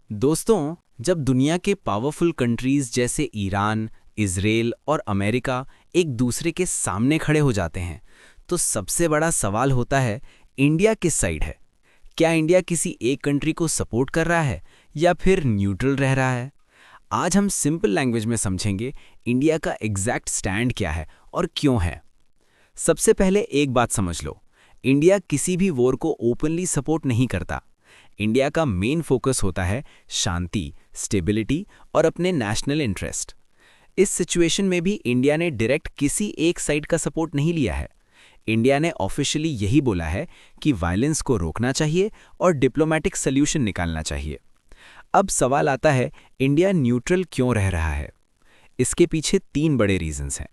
दोस्तों, जब दुनिया के पावरफुल कंट्रीज जैसे ईरान, इजराइल और अमेरिका एक दूसरे के सामने खड़े हो जाते हैं, तो सबसे बड़ा सवाल होता है, इंडिया किस साइड है? क्या इंडिया किसी एक कंट्री को सपोर्ट कर रहा है या फिर न्यूट्रल रह रहा है? आज हम सिंपल लैंग्वेज में समझेंगे इंडिया का एग्जैक्ट स्टैंड क्या है और क्यों है। सबसे पहले एक बात समझ लो, इंडिया किसी भी वॉर को ओपनली सपोर्ट नहीं करता। इंडिया का मेन फोकस होता है शांति, स्टेबिलिटी और अपने नेशनल इंटरेस्ट। इस सिचुएशन में भी इंडिया ने डायरेक्ट किसी एक साइड का सपोर्ट नहीं लिया है। इंडिया ने ऑफिशियली यही बोला है कि वायलेंस को रोकना चाहिए और डिप्लोमेटिक सॉल्यूशन निकालना चाहिए। अब सवाल आता है, इंडिया न्यूट्रल क्यों रह रहा है? इसके पीछे तीन बड़े रीजंस हैं।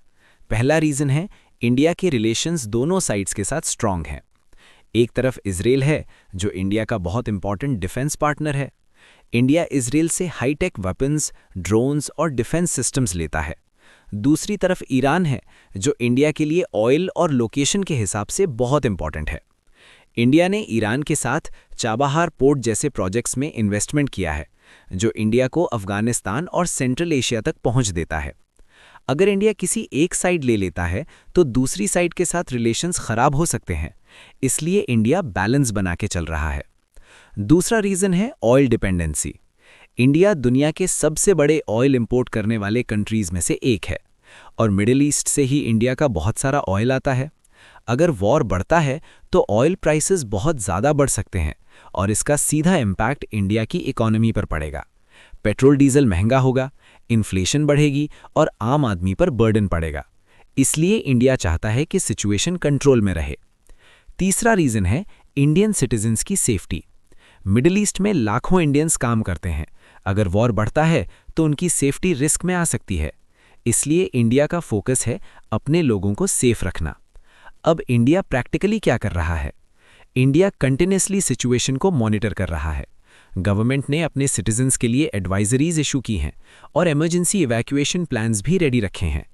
पहला रीजन है, इंडिया के रिलेशंस दोनों साइड्स के साथ स्ट्रांग हैं। एक तरफ इजराइल है, जो इंडिया का बहुत इंपॉर्टेंट डिफेंस पार्टनर है। इंडिया इजराइल से हाईटेक वेपन्स, ड्रोन्स और डिफेंस सिस्टम्स लेता है। दूसरी तरफ ईरान है, जो इंडिया के लिए ऑयल और लोकेशन के हिसाब से बहुत इंपॉर्टेंट है। इंडिया ने ईरान के साथ चाबहार पोर्ट जैसे प्रोजेक्ट्स में इन्वेस्टमेंट किया है, जो इंडिया को अफगानिस्तान और सेंट्रल एशिया तक पहुंच देता है। अगर इंडिया किसी एक साइड ले लेता है, तो दूसरी साइड के साथ रिलेशंस खराब हो सकते हैं। इसलिए इंडिया बैलेंस बना के चल रहा है। दूसरा रीजन है ऑयल डिपेंडेंसी। इंडिया दुनिया के सबसे बड़े ऑयल इंपोर्ट करने वाले कंट्रीज में से एक है और मिडिल ईस्ट से ही इंडिया का बहुत सारा ऑयल आता है। अगर वॉर बढ़ता है तो ऑयल प्राइसेस बहुत ज़्यादा बढ़ सकते हैं और इसका सीधा इम्पैक्ट इंडिया की इकोनॉमी पर पड़ेगा। पेट्रोल डीजल महंगा होगा, इन्फ्लेशन बढ़ेगी और आम आदमी पर बर्डन पड़ेगा। इसलिए इंडिया चाहता है कि सिचुएशन कंट्रोल में रहे। तीसरा रीजन है इंडियन सिटीजन्स की सेफ्टी। मिडिल ईस्ट में लाखों इंडियंस काम करते हैं। अगर वॉर बढ़ता है तो उनकी सेफ्टी रिस्क में आ सकती है। इसलिए इंडिया का फोकस है अपने लोगों को सेफ रखना। अब इंडिया प्रैक्टिकली क्या कर रहा है? इंडिया कंटिन्यूसली सिचुएशन को मॉनिटर कर रहा है। गवर्नमेंट ने अपने सिटीजन्स के लिए एडवाइजरीज इशू की हैं और इमरजेंसी इवैक्यूएशन प्लान्स भी रेडी रखे हैं।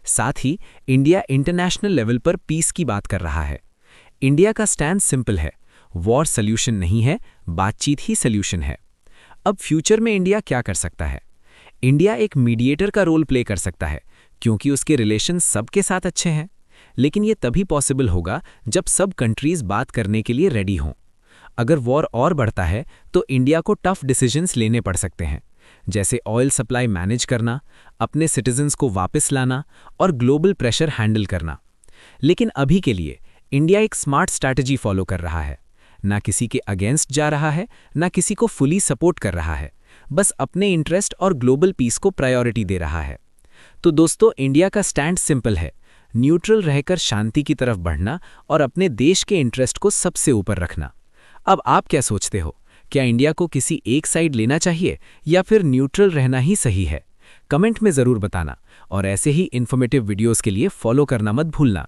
साथ ही इंडिया इंटरनेशनल लेवल पर पीस की बात कर रहा है। इंडिया का स्टैंड सिंपल है, वॉर सल्यूशन नहीं है, बातचीत ही सल्यूशन है। अब फ्यूचर में इंडिया क्या कर सकता है? इंडिया एक मीडिएटर का रोल प्ले कर सकता है, क्योंकि उसके रिलेशन सबके साथ अच्छे हैं। लेकिन ये तभी पॉसिबल होगा जब सब कंट्रीज बात करने के लिए रेडी हों। अगर वॉर और बढ़ता है तो इंडिया को टफ डिसीजंस लेने पड़ सकते हैं, जैसे ऑयल सप्लाई मैनेज करना, अपने सिटीजन्स को वापस लाना और ग्लोबल प्रेशर हैंडल करना। लेकिन अभी के लिए इंडिया एक स्मार्ट स्ट्रैटेजी फॉलो कर रहा है। ना किसी के अगेंस्ट जा रहा है, ना किसी को फुली सपोर्ट कर रहा है। बस अपने इंटरेस्ट और ग्लोबल पीस को प्रायोरिटी दे रहा है। तो दोस्तों, इंडिया का स्टैंड सिंपल है, न्यूट्रल रहकर शांति की तरफ बढ़ना और अपने देश के इंटरेस्ट को सबसे ऊपर रखना। अब आप क्या सोचते हो? क्या इंडिया को किसी एक साइड लेना चाहिए या फिर न्यूट्रल रहना ही सही है? कमेंट में ज़रूर बताना और ऐसे ही इन्फॉर्मेटिव वीडियोस के लिए फॉलो करना मत भूलना।